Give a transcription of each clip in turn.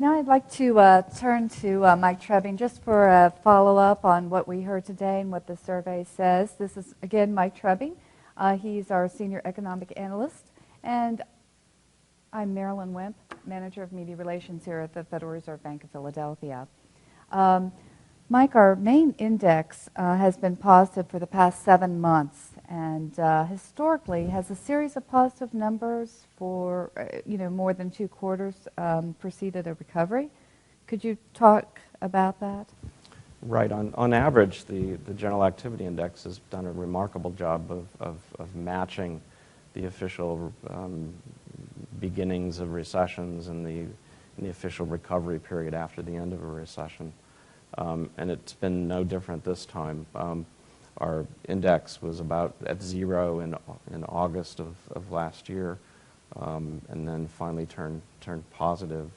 Now I'd like to turn to Mike Trebbing just for a follow-up on what we heard today and what the survey says. This is, again, Mike Trebbing. He's our Senior Economic Analyst. And I'm Marilyn Wimp, Manager of Media Relations here at the Federal Reserve Bank of Philadelphia. Mike, our main index has been positive for the past 7 months, and historically has a series of positive numbers for more than 2 quarters preceded a recovery. Could you talk about that? Right. On average, the General Activity Index has done a remarkable job of matching the official beginnings of recessions and the official recovery period after the end of a recession. And it's been no different this time. Our index was about at 0 in August of last year, and then finally turned positive.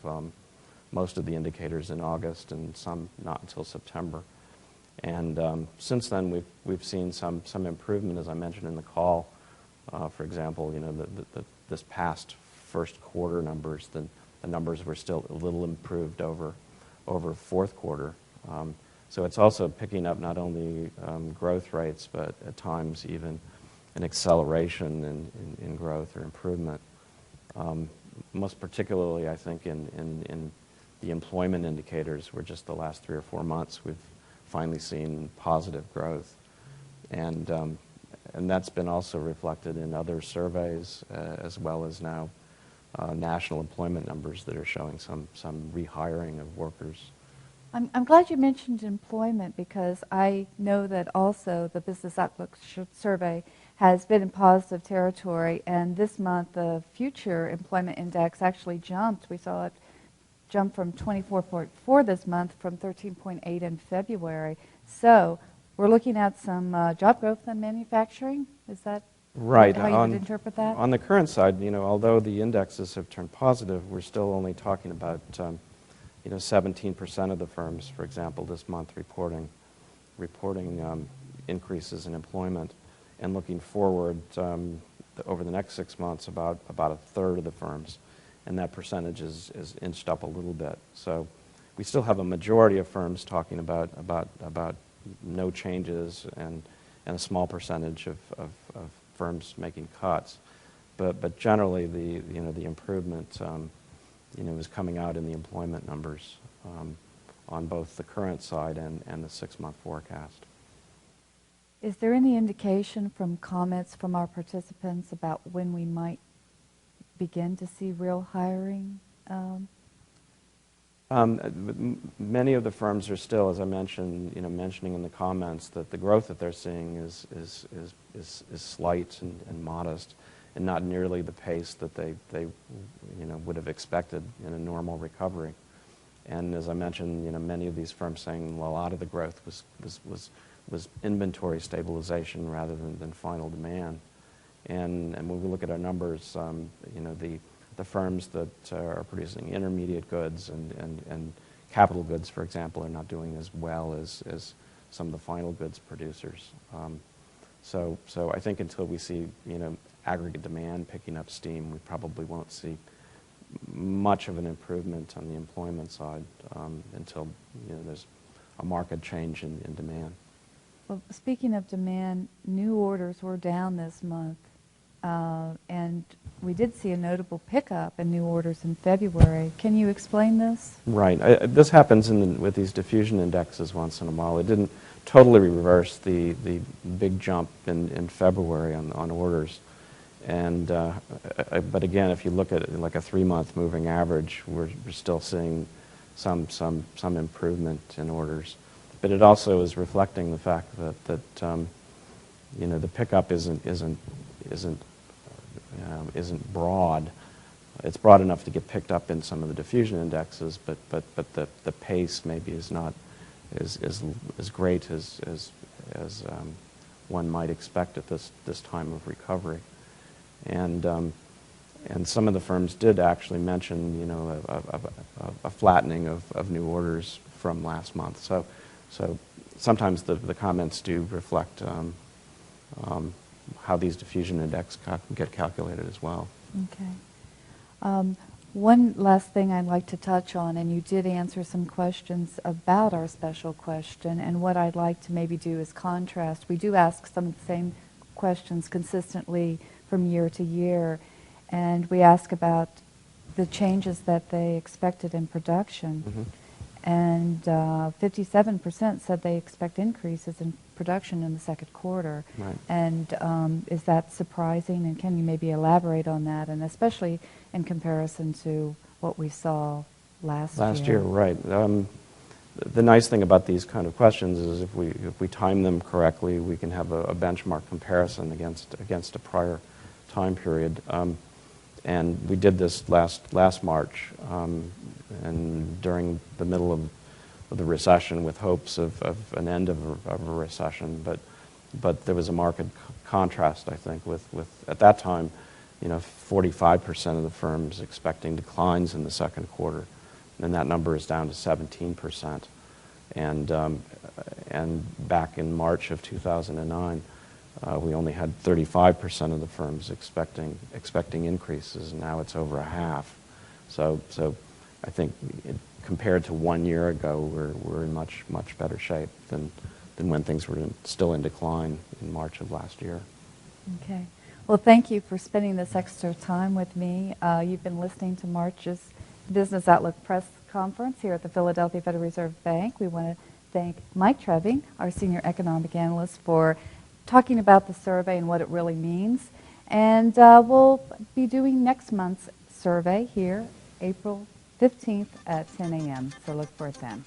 Most of the indicators in August, and some not until September. And since then, we've seen some improvement, as I mentioned in the call. For example, this past first quarter numbers, the numbers were still a little improved over fourth quarter. So it's also picking up not only growth rates, but at times even an acceleration in growth or improvement. Most particularly, I think, in the employment indicators, where just the last 3 or 4 months we've finally seen positive growth. And that's been also reflected in other surveys, as well as now national employment numbers that are showing some rehiring of workers. I'm glad you mentioned employment, because I know that also the Business Outlook survey has been in positive territory, and this month the future employment index actually jumped. We saw it jump from 24.4 this month from 13.8 in February. So we're looking at some job growth in manufacturing. Is that right? How you would interpret that? On the current side, although the indexes have turned positive, we're still only talking about 17% of the firms, for example, this month reporting increases in employment, and looking forward over the next 6 months, about a third of the firms, and that percentage is inched up a little bit. So we still have a majority of firms talking about no changes, and a small percentage of firms making cuts, but generally the improvement is coming out in the employment numbers on both the current side and the 6-month forecast. Is there any indication from comments from our participants about when we might begin to see real hiring? Many of the firms are still, as I mentioned, mentioning in the comments, that the growth that they're seeing is slight and modest, and not nearly the pace that they would have expected in a normal recovery. And as I mentioned, many of these firms saying, well, a lot of the growth was inventory stabilization rather than final demand. And when we look at our numbers, the firms that are producing intermediate goods and capital goods, for example, are not doing as well as some of the final goods producers. So I think until we see aggregate demand picking up steam, we probably won't see much of an improvement on the employment side until there's a market change in demand. Well, speaking of demand, new orders were down this month, and we did see a notable pickup in new orders in February. Can you explain this? Right. This happens with these diffusion indexes once in a while. It didn't totally reverse the big jump in February on orders. And but again, if you look at it like a 3-month moving average, we're still seeing some improvement in orders. But it also is reflecting the fact that the pickup isn't broad. It's broad enough to get picked up in some of the diffusion indexes, but the pace maybe is not as great as one might expect at this time of recovery. And some of the firms did actually mention a flattening of new orders from last month. So sometimes the comments do reflect how these diffusion index get calculated as well. Okay. One last thing I'd like to touch on, and you did answer some questions about our special question, and what I'd like to maybe do is contrast. We do ask some of the same questions consistently from year to year, and we ask about the changes that they expected in production. Mhm. And 57% said they expect increases in production in the second quarter. Right. And is that surprising? And can you maybe elaborate on that? And especially in comparison to what we saw last year. Last year, right. The nice thing about these kind of questions is if we time them correctly, we can have a benchmark comparison against a prior time period. And we did this last March, and during the middle of the recession, with hopes of an end of a recession. But there was a marked contrast, I think, with at that time, 45% of the firms expecting declines in the second quarter, and that number is down to 17%. And back in March of 2009. We only had 35% of the firms expecting increases, and now it's over a half. So I think compared to 1 year ago, we're in much better shape than when things were still in decline in March of last year. Okay. Well, thank you for spending this extra time with me. You've been listening to March's Business Outlook Press Conference here at the Philadelphia Federal Reserve Bank. We want to thank Mike Trebbing, our Senior Economic Analyst, for talking about the survey and what it really means. And we'll be doing next month's survey here, April 15th at 10 a.m. So look for it then.